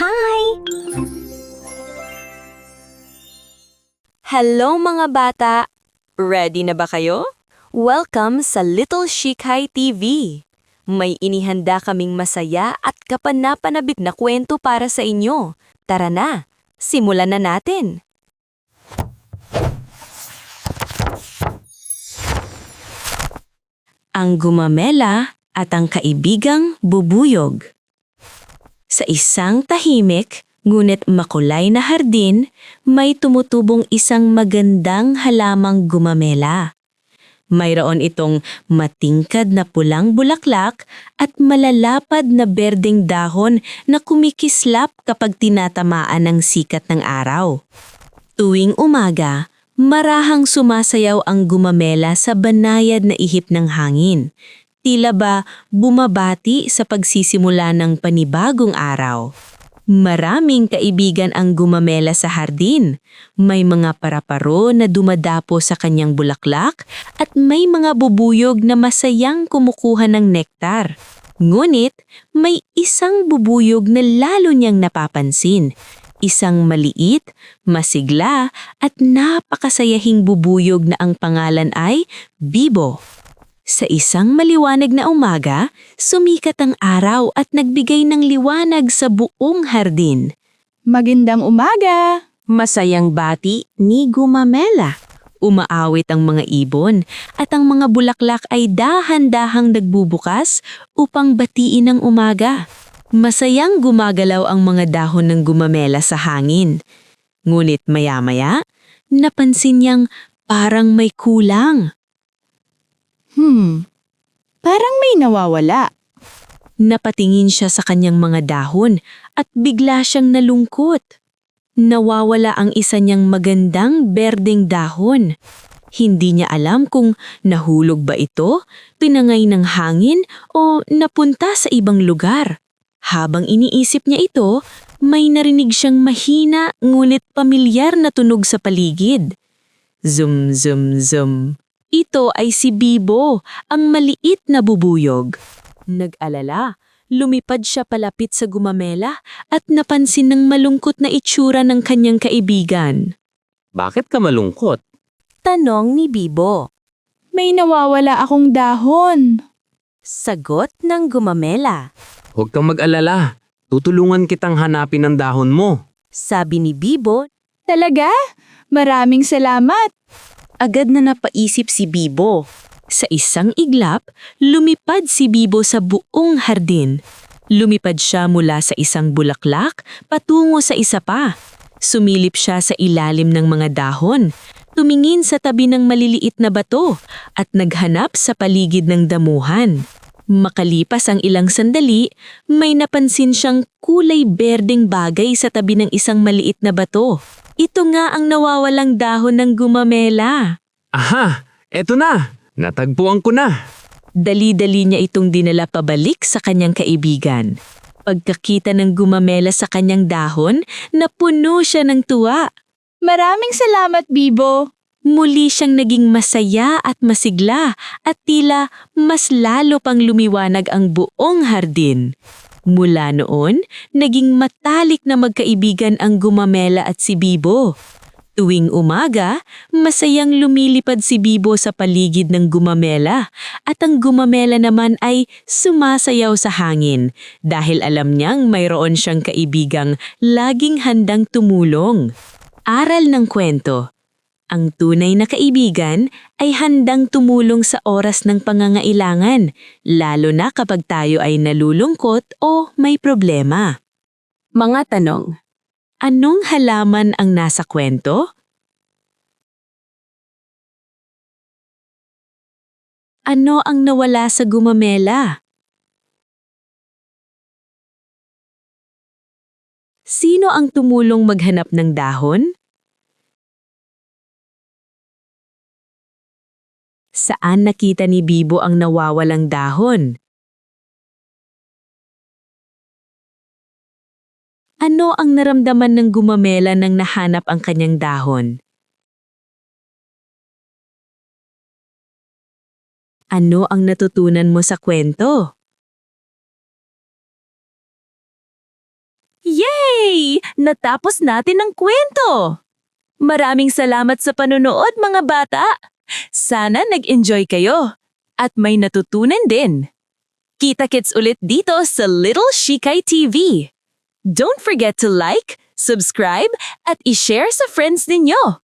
Hi! Hello mga bata! Ready na ba kayo? Welcome sa Little Shikai TV. May inihanda kaming masaya at kapanapanabik na kwento para sa inyo. Tara na, simulan na natin! Ang gumamela at ang kaibigang bubuyog. Sa isang tahimik, ngunit makulay na hardin, may tumutubong isang magandang halamang gumamela. Mayroon itong matingkad na pulang bulaklak at malalapad na berdeng dahon na kumikislap kapag tinatamaan ng sikat ng araw. Tuwing umaga, marahang sumasayaw ang gumamela sa banayad na ihip ng hangin. Tila ba bumabati sa pagsisimula ng panibagong araw. Maraming kaibigan ang gumamela sa hardin. May mga paraparo na dumadapo sa kanyang bulaklak at may mga bubuyog na masayang kumukuha ng nektar. Ngunit may isang bubuyog na lalo niyang napapansin. Isang maliit, masigla at napakasayahing bubuyog na ang pangalan ay Bibo. Sa isang maliwanag na umaga, sumikat ang araw at nagbigay ng liwanag sa buong hardin. Magandang umaga! Masayang bati ni Gumamela. Umaawit ang mga ibon at ang mga bulaklak ay dahan-dahang nagbubukas upang batiin ang umaga. Masayang gumagalaw ang mga dahon ng Gumamela sa hangin. Ngunit maya-maya, napansin niyang parang may kulang. Parang may nawawala. Napatingin siya sa kanyang mga dahon at bigla siyang nalungkot. Nawawala ang isa niyang magandang berdeng dahon. Hindi niya alam kung nahulog ba ito, pinangay ng hangin o napunta sa ibang lugar. Habang iniisip niya ito, may narinig siyang mahina ngunit pamilyar na tunog sa paligid. Zum zum zum. Ito ay si Bibo, ang maliit na bubuyog. Nag-alala, lumipad siya palapit sa Gumamela at napansin ng malungkot na itsura ng kanyang kaibigan. Bakit ka malungkot? Tanong ni Bibo. May nawawala akong dahon. Sagot ng Gumamela. Huwag kang mag-alala. Tutulungan kitang hanapin ang dahon mo. Sabi ni Bibo. Talaga? Maraming salamat. Agad na napaisip si Bibo. Sa isang iglap, lumipad si Bibo sa buong hardin. Lumipad siya mula sa isang bulaklak patungo sa isa pa. Sumilip siya sa ilalim ng mga dahon. Tumingin sa tabi ng maliliit na bato at naghanap sa paligid ng damuhan. Makalipas ang ilang sandali, may napansin siyang kulay berdeng bagay sa tabi ng isang maliit na bato. Ito nga ang nawawalang dahon ng Gumamela. Aha! Eto na! Natagpuan ko na! Dali-dali niya itong dinala pabalik sa kanyang kaibigan. Pagkakita ng Gumamela sa kanyang dahon, napuno siya ng tuwa. Maraming salamat, Bibo. Muli siyang naging masaya at masigla at tila mas lalo pang lumiwanag ang buong hardin. Mula noon, naging matalik na magkaibigan ang Gumamela at si Bibo. Tuwing umaga, masayang lumilipad si Bibo sa paligid ng Gumamela at ang Gumamela naman ay sumasayaw sa hangin dahil alam niyang mayroon siyang kaibigang laging handang tumulong. Aral ng kwento. Ang tunay na kaibigan ay handang tumulong sa oras ng pangangailangan, lalo na kapag tayo ay nalulungkot o may problema. Mga tanong. Anong halaman ang nasa kwento? Ano ang nawala sa Gumamela? Sino ang tumulong maghanap ng dahon? Saan nakita ni Bibo ang nawawalang dahon? Ano ang naramdaman ng Gumamela nang nahanap ang kanyang dahon? Ano ang natutunan mo sa kwento? Yay! Yay! Natapos natin ang kwento! Maraming salamat sa panunood mga bata! Sana nag-enjoy kayo at may natutunan din. Kita-kits ulit dito sa Little Shikai TV. Don't forget to like, subscribe, at i-share sa friends ninyo.